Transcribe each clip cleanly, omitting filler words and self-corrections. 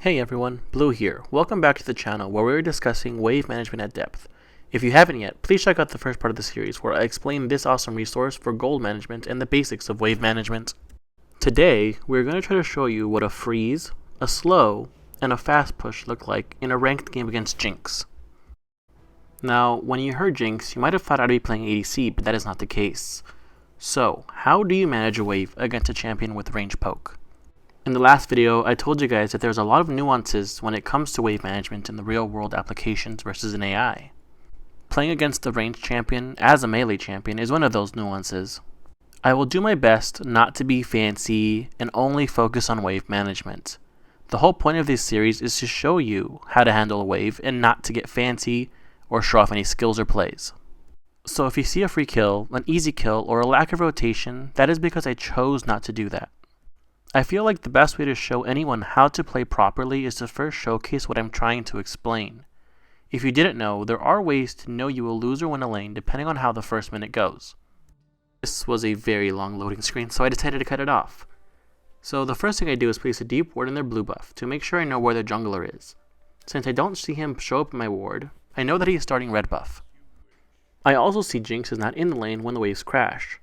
Hey everyone, Blue here. Welcome back to the channel where we're discussing wave management at depth. If you haven't yet, please check out the first part of the series where I explain this awesome resource for gold management and the basics of wave management. Today, we're going to try to show you what a freeze, a slow, and a fast push look like in a ranked game against Jinx. Now, when you heard Jinx, you might have thought I'd be playing ADC, but that is not the case. So, how do you manage a wave against a champion with range poke? In the last video, I told you guys that there's a lot of nuances when it comes to wave management in the real world applications versus an AI. Playing against a ranged champion as a melee champion is one of those nuances. I will do my best not to be fancy and only focus on wave management. The whole point of this series is to show you how to handle a wave and not to get fancy or show off any skills or plays. So if you see a free kill, an easy kill, or a lack of rotation, that is because I chose not to do that. I feel like the best way to show anyone how to play properly is to first showcase what I'm trying to explain. If you didn't know, there are ways to know you will lose or win a lane depending on how the first minute goes. This was a very long loading screen, so I decided to cut it off. So the first thing I do is place a deep ward in their blue buff to make sure I know where their jungler is. Since I don't see him show up in my ward, I know that he is starting red buff. I also see Jinx is not in the lane when the waves crash.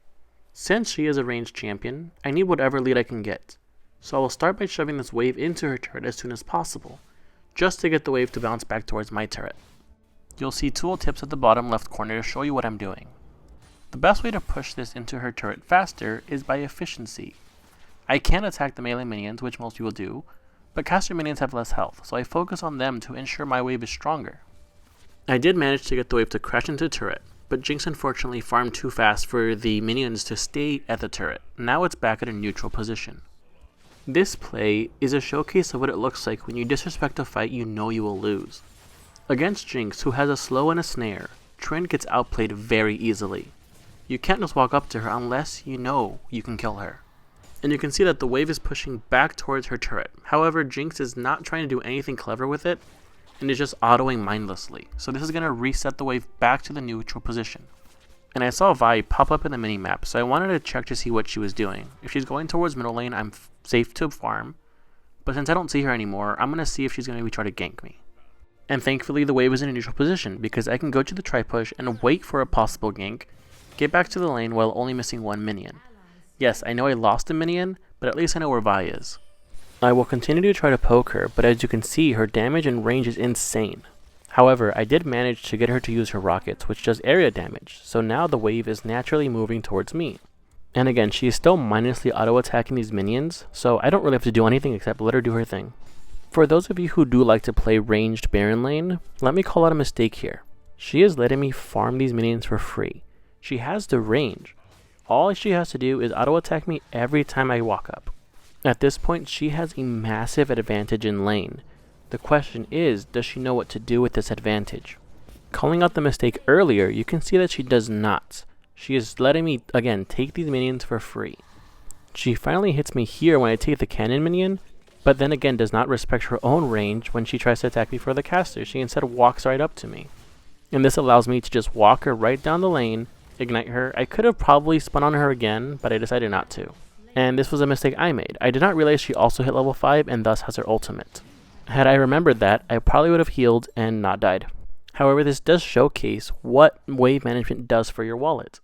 Since she is a ranged champion, I need whatever lead I can get. So I will start by shoving this wave into her turret as soon as possible, just to get the wave to bounce back towards my turret. You'll see tool tips at the bottom left corner to show you what I'm doing. The best way to push this into her turret faster is by efficiency. I can attack the melee minions, which most people do, but caster minions have less health, so I focus on them to ensure my wave is stronger. I did manage to get the wave to crash into the turret, but Jinx unfortunately farmed too fast for the minions to stay at the turret. Now it's back at a neutral position. This play is a showcase of what it looks like when you disrespect a fight you know you will lose. Against Jinx, who has a slow and a snare, Trynd gets outplayed very easily. You can't just walk up to her unless you know you can kill her. And you can see that the wave is pushing back towards her turret. However, Jinx is not trying to do anything clever with it, and is just autoing mindlessly. So this is going to reset the wave back to the neutral position. And I saw Vi pop up in the minimap, so I wanted to check to see what she was doing. If she's going towards middle lane, I'm safe to farm, but since I don't see her anymore, I'm going to see if she's going to be trying to gank me. And thankfully the wave is in a neutral position, because I can go to the tri-push and wait for a possible gank, get back to the lane while only missing one minion. Yes, I know I lost a minion, but at least I know where Vi is. I will continue to try to poke her, but as you can see, her damage and range is insane. However, I did manage to get her to use her rockets, which does area damage, so now the wave is naturally moving towards me. And again, she is still mindlessly auto-attacking these minions, so I don't really have to do anything except let her do her thing. For those of you who do like to play ranged Baron lane, let me call out a mistake here. She is letting me farm these minions for free. She has the range. All she has to do is auto-attack me every time I walk up. At this point, she has a massive advantage in lane. The question is, does she know what to do with this advantage? Calling out the mistake earlier, you can see that she does not. She is letting me, again, take these minions for free. She finally hits me here when I take the cannon minion, but then again does not respect her own range when she tries to attack me for the caster. She instead walks right up to me. And this allows me to just walk her right down the lane, ignite her. I could have probably spun on her again, but I decided not to. And this was a mistake I made. I did not realize she also hit level 5 and thus has her ultimate. Had I remembered that, I probably would have healed and not died. However, this does showcase what wave management does for your wallet.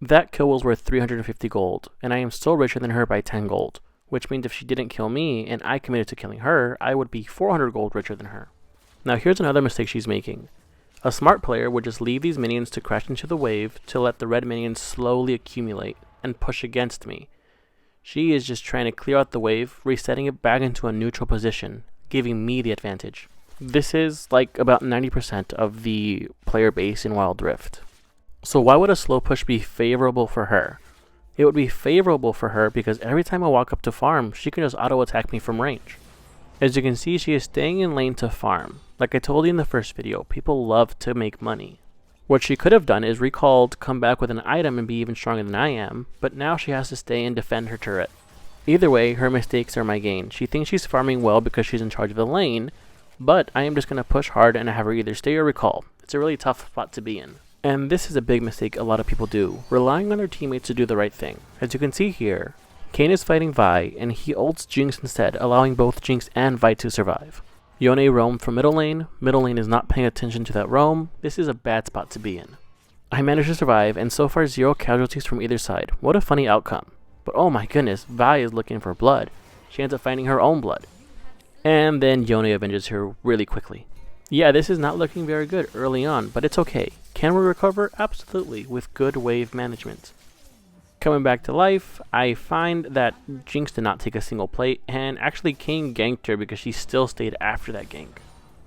That kill was worth 350 gold, and I am still richer than her by 10 gold, which means if she didn't kill me and I committed to killing her, I would be 400 gold richer than her. Now here's another mistake she's making. A smart player would just leave these minions to crash into the wave to let the red minions slowly accumulate and push against me. She is just trying to clear out the wave, resetting it back into a neutral position, giving me the advantage. This is like about 90% of the player base in Wild Rift. So why would a slow push be favorable for her? It would be favorable for her because every time I walk up to farm, she can just auto attack me from range. As you can see, she is staying in lane to farm. Like I told you in the first video, people love to make money. What she could have done is recalled, come back with an item and be even stronger than I am, but now she has to stay and defend her turret. Either way, her mistakes are my gain. She thinks she's farming well because she's in charge of the lane, but I am just going to push hard and have her either stay or recall. It's a really tough spot to be in. And this is a big mistake a lot of people do, relying on their teammates to do the right thing. As you can see here, Kayn is fighting Vi, and he ults Jinx instead, allowing both Jinx and Vi to survive. Yone roamed from middle lane. Middle lane is not paying attention to that roam. This is a bad spot to be in. I managed to survive, and so far 0 casualties from either side. What a funny outcome. But oh my goodness, Vi is looking for blood. She ends up finding her own blood. And then Yone avenges her really quickly. Yeah, this is not looking very good early on, but it's okay. Can we recover? Absolutely, with good wave management. Coming back to life, I find that Jinx did not take a single plate, and actually Kayn ganked her because she still stayed after that gank.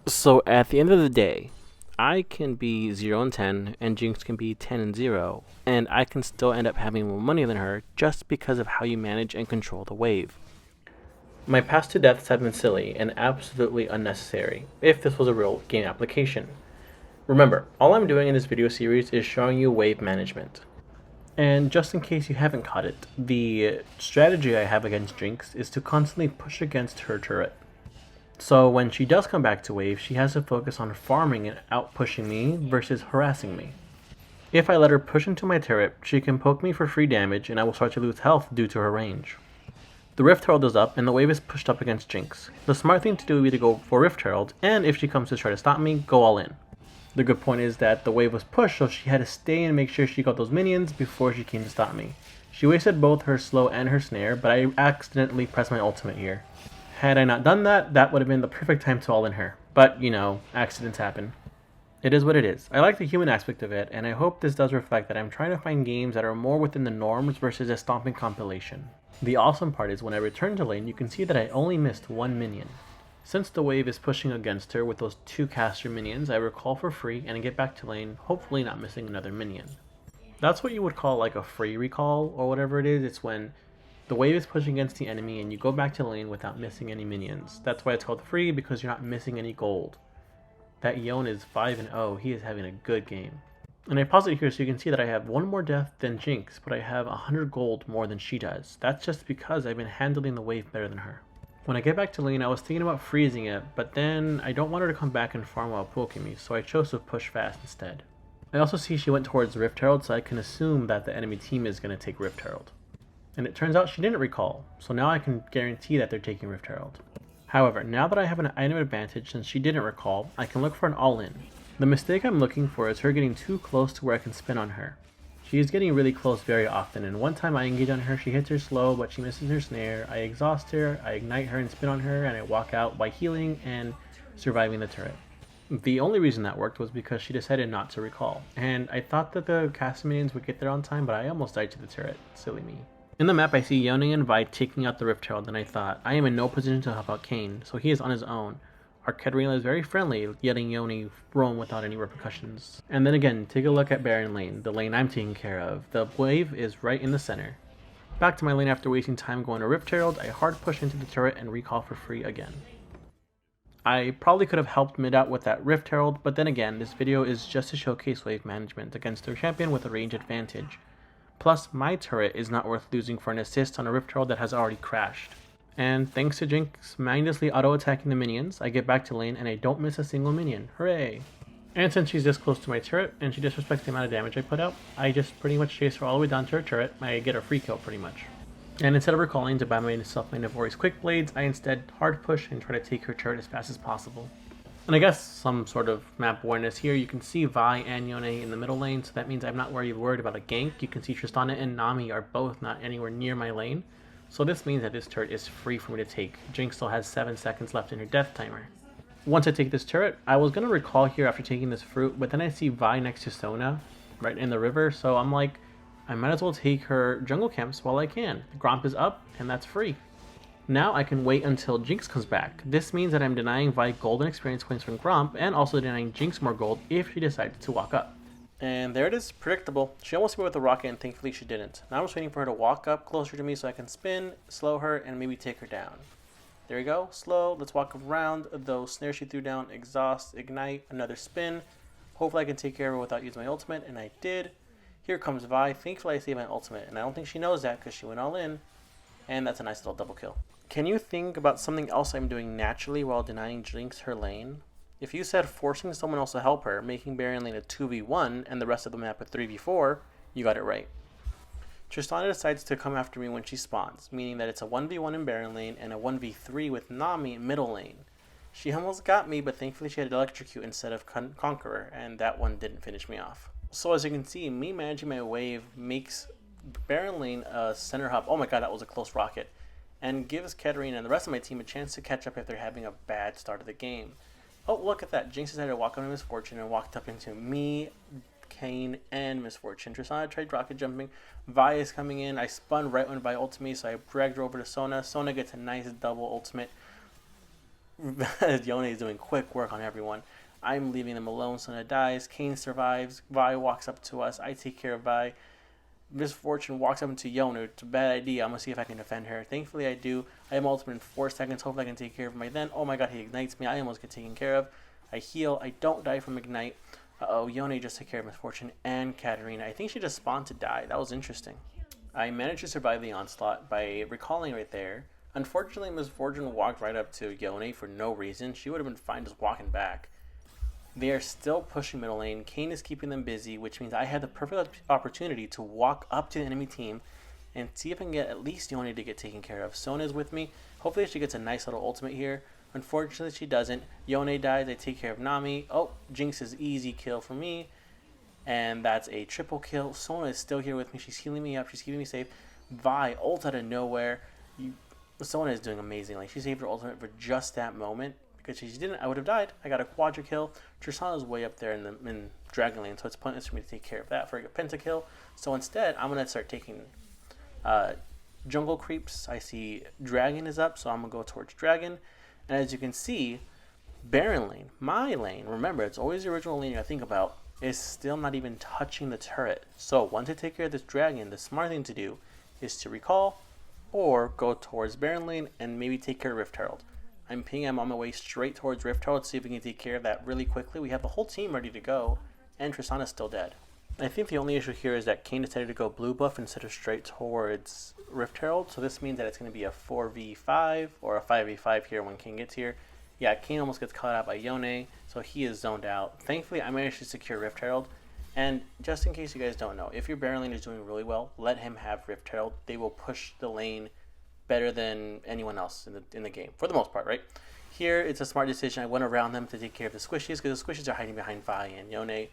So at the end of the day, I can be 0 and 10, and Jinx can be 10 and 0, and I can still end up having more money than her just because of how you manage and control the wave. My past 2 deaths have been silly and absolutely unnecessary, if this was a real game application. Remember, all I'm doing in this video series is showing you wave management. And just in case you haven't caught it, the strategy I have against Jinx is to constantly push against her turret. So when she does come back to wave, she has to focus on farming and out-pushing me versus harassing me. If I let her push into my turret, she can poke me for free damage and I will start to lose health due to her range. The Rift Herald is up and the wave is pushed up against Jinx. The smart thing to do would be to go for Rift Herald, and if she comes to try to stop me, go all in. The good point is that the wave was pushed, so she had to stay and make sure she got those minions before she came to stop me. She wasted both her slow and her snare, but I accidentally pressed my ultimate here. Had I not done that, that would have been the perfect time to all in her. But, you know, accidents happen. It is what it is. I like the human aspect of it, and I hope this does reflect that I'm trying to find games that are more within the norms versus a stomping compilation. The awesome part is when I return to lane, you can see that I only missed 1 minion. Since the wave is pushing against her with those 2 caster minions, I recall for free and get back to lane, hopefully not missing another minion. That's what you would call like a free recall or whatever it is. It's when the wave is pushing against the enemy and you go back to lane without missing any minions. That's why it's called free, because you're not missing any gold. That Yone is 5-0, he is having a good game. And I pause it here so you can see that I have 1 more death than Jinx, but I have 100 gold more than she does. That's just because I've been handling the wave better than her. When I get back to lane, I was thinking about freezing it, but then I don't want her to come back and farm while poking me, so I chose to push fast instead. I also see she went towards Rift Herald, so I can assume that the enemy team is going to take Rift Herald. And it turns out she didn't recall, so now I can guarantee that they're taking Rift Herald. However, now that I have an item advantage since she didn't recall, I can look for an all-in. The mistake I'm looking for is her getting too close to where I can spin on her. She is getting really close very often, and one time I engage on her, she hits her slow, but she misses her snare. I exhaust her, I ignite her and spin on her, and I walk out by healing and surviving the turret. The only reason that worked was because she decided not to recall, and I thought that the cast minions would get there on time, but I almost died to the turret. Silly me. In the map, I see Yone and Vi taking out the Rift Herald, and I thought, I am in no position to help out Kayn, so he is on his own. Our Katarina is very friendly, letting Yone roam without any repercussions. And then again, take a look at Baron lane, the lane I'm taking care of. The wave is right in the center. Back to my lane after wasting time going to Rift Herald, I hard push into the turret and recall for free again. I probably could have helped mid out with that Rift Herald, but then again, this video is just to showcase wave management against their champion with a range advantage. Plus, my turret is not worth losing for an assist on a Rift Herald that has already crashed. And thanks to Jinx mindlessly auto-attacking the minions, I get back to lane and I don't miss a single minion. Hooray! And since she's this close to my turret and she disrespects the amount of damage I put out, I just pretty much chase her all the way down to her turret. I get a free kill pretty much. And instead of recalling to buy myself my Navori's quick blades, I instead hard push and try to take her turret as fast as possible. And I guess some sort of map awareness here. You can see Vi and Yone in the middle lane, so that means I'm not worried about a gank. You can see Tristana and Nami are both not anywhere near my lane. So this means that this turret is free for me to take. Jinx still has 7 seconds left in her death timer. Once I take this turret, I was going to recall here after taking this fruit, but then I see Vi next to Sona, right in the river, so I'm like, I might as well take her jungle camps while I can. The Gromp is up, and that's free. Now I can wait until Jinx comes back. This means that I'm denying Vi golden experience points from Gromp, and also denying Jinx more gold if she decides to walk up. And there it is, predictable. She almost hit me with a rocket and thankfully she didn't. Now I'm just waiting for her to walk up closer to me so I can spin, slow her, and maybe take her down. There we go, slow, let's walk around those snares she threw down, exhaust, ignite, another spin. Hopefully I can take care of her without using my ultimate, and I did. Here comes Vi, thankfully I saved my ultimate, and I don't think she knows that because she went all in. And that's a nice little double kill. Can you think about something else I'm doing naturally while denying Jinx her lane? If you said forcing someone else to help her, making Baron lane a 2v1 and the rest of the map a 3v4, you got it right. Tristana decides to come after me when she spawns, meaning that it's a 1v1 in Baron lane and a 1v3 with Nami in middle lane. She almost got me, but thankfully she had Electrocute instead of Conqueror, and that one didn't finish me off. So as you can see, me managing my wave makes Baron lane a center hub. Oh my god, that was a close rocket. And gives Katarina and the rest of my team a chance to catch up if they're having a bad start of the game. Oh, look at that. Jinx decided to walk on Misfortune and walked up into me, Kane, and Misfortune. Tristana tried rocket jumping. Vi is coming in. I spun right when Vi ulted me, so I dragged her over to Sona. Sona gets a nice double ultimate. Yone is doing quick work on everyone. I'm leaving them alone. Sona dies. Kane survives. Vi walks up to us. I take care of Vi. Misfortune walks up into Yone. It's a bad idea. I'm going to see if I can defend her. Thankfully, I do. I have ultimate in 4 seconds. Hopefully, I can take care of my then. Oh my god, he ignites me. I almost get taken care of. I heal. I don't die from Ignite. Uh-oh, Yone just took care of Misfortune and Katarina. I think she just spawned to die. That was interesting. I managed to survive the onslaught by recalling right there. Unfortunately, Misfortune walked right up to Yone for no reason. She would have been fine just walking back. They are still pushing middle lane. Kane is keeping them busy, which means I had the perfect opportunity to walk up to the enemy team and see if I can get at least Yone to get taken care of. Sona is with me. Hopefully she gets a nice little ultimate here. Unfortunately, she doesn't. Yone dies. I take care of Nami. Oh, Jinx is easy kill for me. And that's a triple kill. Sona is still here with me. She's healing me up. She's keeping me safe. Vi ult out of nowhere. Sona is doing amazing. Like, she saved her ultimate for just that moment. Because if she didn't, I would have died. I got a quadra kill. Tristana's way up there in Dragon Lane, so it's pointless for me to take care of that for a pentakill. So instead, I'm going to start taking jungle creeps. I see Dragon is up, so I'm going to go towards Dragon. And as you can see, Baron lane, my lane, remember, it's always the original lane I think about, is still not even touching the turret. So once I take care of this Dragon, the smart thing to do is to recall or go towards Baron lane and maybe take care of Rift Herald. I'm pinging him on my way straight towards Rift Herald to see if we can take care of that really quickly. We have the whole team ready to go, and Tristana's still dead. I think the only issue here is that Kane decided to go blue buff instead of straight towards Rift Herald, so this means that it's going to be a 4v5 or a 5v5 here when Kane gets here. Yeah, Kane almost gets caught out by Yone, so he is zoned out. Thankfully, I managed to secure Rift Herald, and just in case you guys don't know, if your Baron lane is doing really well, let him have Rift Herald. They will push the lane better than anyone else in the game, for the most part, right? Here, it's a smart decision. I went around them to take care of the squishies, because the squishies are hiding behind Vi and Yone.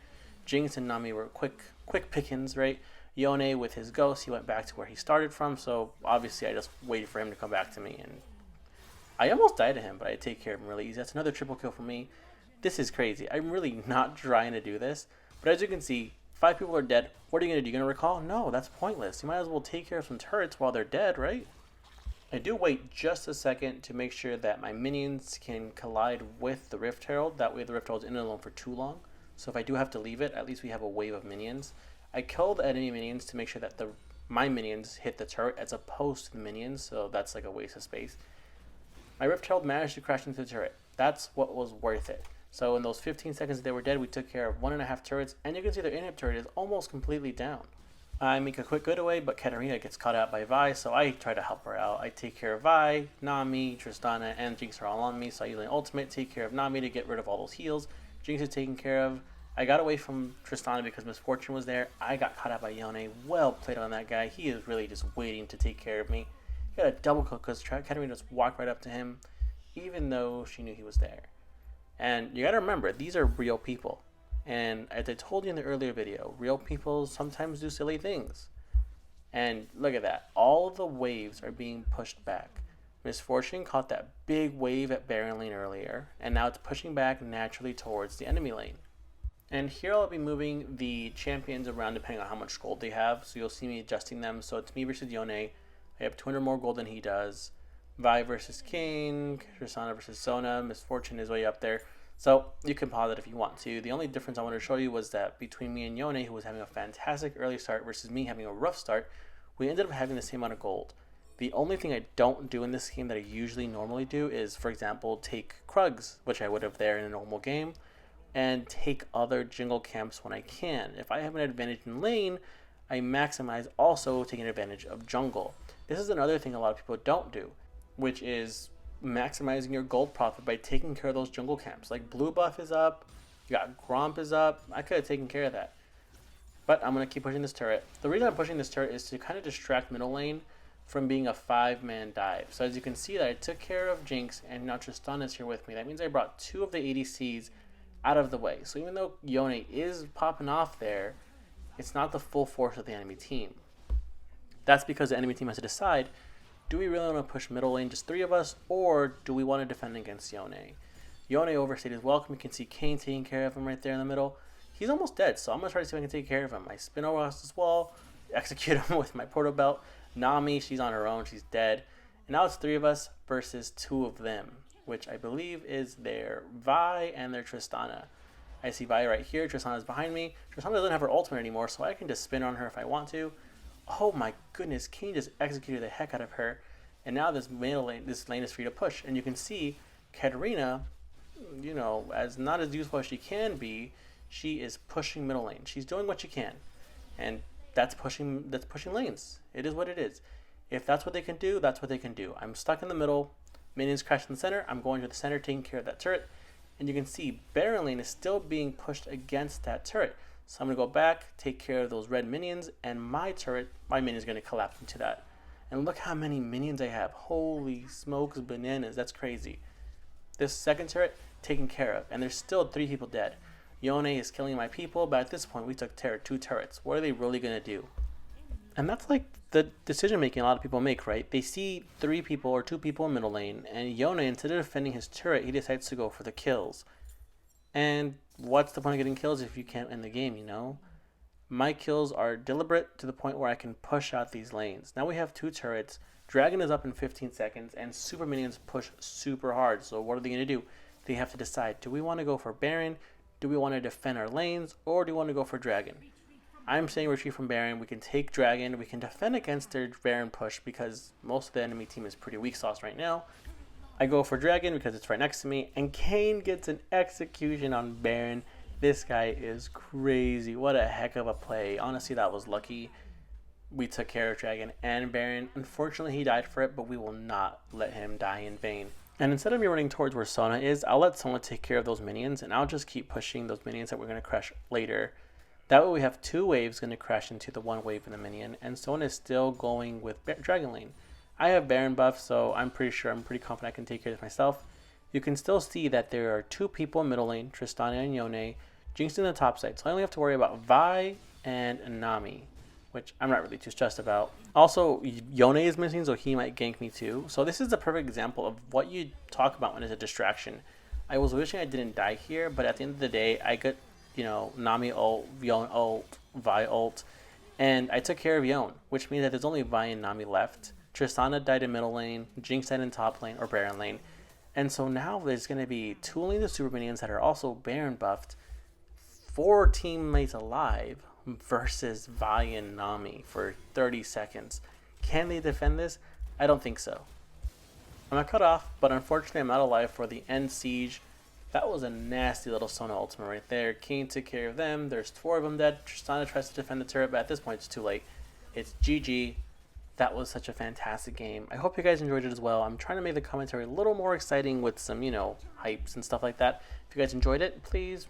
Jinx and Nami were quick pickings, right? Yone, with his ghost, he went back to where he started from, so obviously I just waited for him to come back to me, and I almost died to him, but I take care of him really easy. That's another triple kill for me. This is crazy. I'm really not trying to do this, but as you can see, 5 people are dead. What are you going to do? You going to recall? No, that's pointless. You might as well take care of some turrets while they're dead, right? I do wait just a second to make sure that my minions can collide with the Rift Herald. That way the Rift Herald isn't alone for too long. So if I do have to leave it, at least we have a wave of minions. I kill the enemy minions to make sure that my minions hit the turret as opposed to the minions, so that's like a waste of space. My Rift Herald managed to crash into the turret. That's what was worth it. So in those 15 seconds that they were dead, we took care of 1.5 turrets, and you can see their inhib turret is almost completely down. I make a quick getaway, but Katarina gets caught out by Vi, so I try to help her out. I take care of Vi, Nami, Tristana, and Jinx are all on me, so I use an ultimate, take care of Nami to get rid of all those heals. Jinx is taken care of. I got away from Tristana because Misfortune was there. I got caught out by Yone. Well played on that guy. He is really just waiting to take care of me. He got a double kill because Katarina just walked right up to him, even though she knew he was there. And you gotta remember, these are real people. And as I told you in the earlier video, real people sometimes do silly things. And look at that. All of the waves are being pushed back. Misfortune caught that big wave at Baron lane earlier, and now it's pushing back naturally towards the enemy lane. And here I'll be moving the champions around depending on how much gold they have. So you'll see me adjusting them. So it's me versus Yone. I have 200 more gold than he does. Vi versus King. Tristana versus Sona. Misfortune is way up there. So you can pause it if you want to. The only difference I want to show you was that between me and Yone, who was having a fantastic early start, versus me having a rough start, we ended up having the same amount of gold. The only thing I don't do in this game that I usually normally do is, for example, take Krugs, which I would have there in a normal game, and take other jungle camps when I can. If I have an advantage in lane, I maximize also taking advantage of jungle. This is another thing a lot of people don't do, which is maximizing your gold profit by taking care of those jungle camps. Like blue buff is up, you got Gromp is up. I could have taken care of that. But I'm going to keep pushing this turret. The reason I'm pushing this turret is to kind of distract middle lane from being a 5-man dive. So as you can see that I took care of Jinx, and now Trynda is here with me. That means I brought 2 of the ADCs out of the way. So even though Yone is popping off there, it's not the full force of the enemy team. That's because the enemy team has to decide, do we really want to push middle lane, just 3 of us, or do we want to defend against Yone? Yone overstayed his welcome. You can see Kane taking care of him right there in the middle. He's almost dead, so I'm going to try to see if I can take care of him. I spin over this wall, execute him with my portal belt. Nami, she's on her own, she's dead. And now it's 3 of us versus 2 of them, which I believe is their Vi and their Tristana. I see Vi right here, Tristana's behind me. Tristana doesn't have her ultimate anymore, so I can just spin on her if I want to. Oh my goodness, Kane just executed the heck out of her. And now this lane is free to push. And you can see Katarina, you know, as not as useful as she can be, she is pushing middle lane. She's doing what she can. And that's pushing lanes. It is what it is. If that's what they can do, that's what they can do. I'm stuck in the middle. Minions crash in the center. I'm going to the center, taking care of that turret. And you can see Baron lane is still being pushed against that turret. So I'm going to go back, take care of those red minions, and my minion is going to collapse into that. And look how many minions I have. Holy smokes, bananas. That's crazy. This second turret taken care of, and there's still 3 people dead. Yone is killing my people, but at this point we took 2 turrets. What are they really going to do? And that's like the decision making a lot of people make, right? They see 3 people or 2 people in middle lane, and Yone, instead of defending his turret, he decides to go for the kills. And what's the point of getting kills if you can't end the game, you know? My kills are deliberate to the point where I can push out these lanes. Now we have 2 turrets. Dragon is up in 15 seconds, and super minions push super hard. So what are they going to do? They have to decide, do we want to go for Baron? Do we want to defend our lanes? Or do we want to go for Dragon? I'm saying retreat from Baron. We can take Dragon. We can defend against their Baron push because most of the enemy team is pretty weak sauce right now. I go for Dragon because it's right next to me. And Kane gets an execution on Baron. This guy is crazy. What a heck of a play. Honestly, that was lucky. We took care of Dragon and Baron. Unfortunately, he died for it, but we will not let him die in vain. And instead of me running towards where Sona is, I'll let Sona take care of those minions, and I'll just keep pushing those minions that we're going to crash later. That way we have 2 waves going to crash into the 1 wave in the minion, and Sona is still going with Dragon Lane. I have Baron buff, so I'm pretty confident I can take care of this myself. You can still see that there are 2 people in middle lane, Tristana and Yone, Jinx in the top side. So I only have to worry about Vi and Nami, which I'm not really too stressed about. Also, Yone is missing, so he might gank me too. So this is the perfect example of what you talk about when it's a distraction. I was wishing I didn't die here, but at the end of the day, I got, you know, Nami ult, Yone ult, Vi ult, and I took care of Yone, which means that there's only Vi and Nami left. Tristana died in middle lane, Jinx died in top lane, or Baron lane. And so now there's going to be 2 lanes of super minions that are also Baron buffed, 4 teammates alive, versus Vi and Nami for 30 seconds. Can they defend this? I don't think so. I'm not cut off, but unfortunately I'm not alive for the end siege. That was a nasty little Sona ultimate right there. Kane took care of them. There's 4 of them dead. Tristana tries to defend the turret, but at this point it's too late. It's GG. That was such a fantastic game. I hope you guys enjoyed it as well. I'm trying to make the commentary a little more exciting with some, you know, hypes and stuff like that. If you guys enjoyed it, please,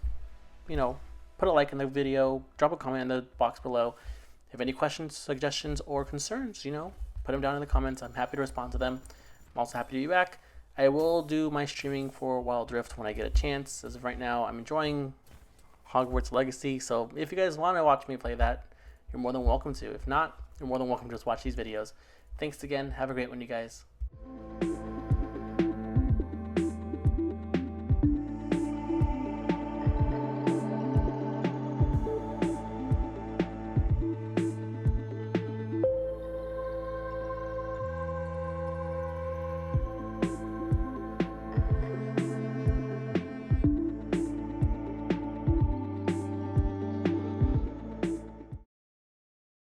you know, put a like in the video, drop a comment in the box below. If you have any questions, suggestions, or concerns, you know, put them down in the comments. I'm happy to respond to them. I'm also happy to be back. I will do my streaming for Wild Rift when I get a chance. As of right now, I'm enjoying Hogwarts Legacy, so if you guys want to watch me play that, you're more than welcome to. If not, you're more than welcome to just watch these videos. Thanks again. Have a great one, you guys.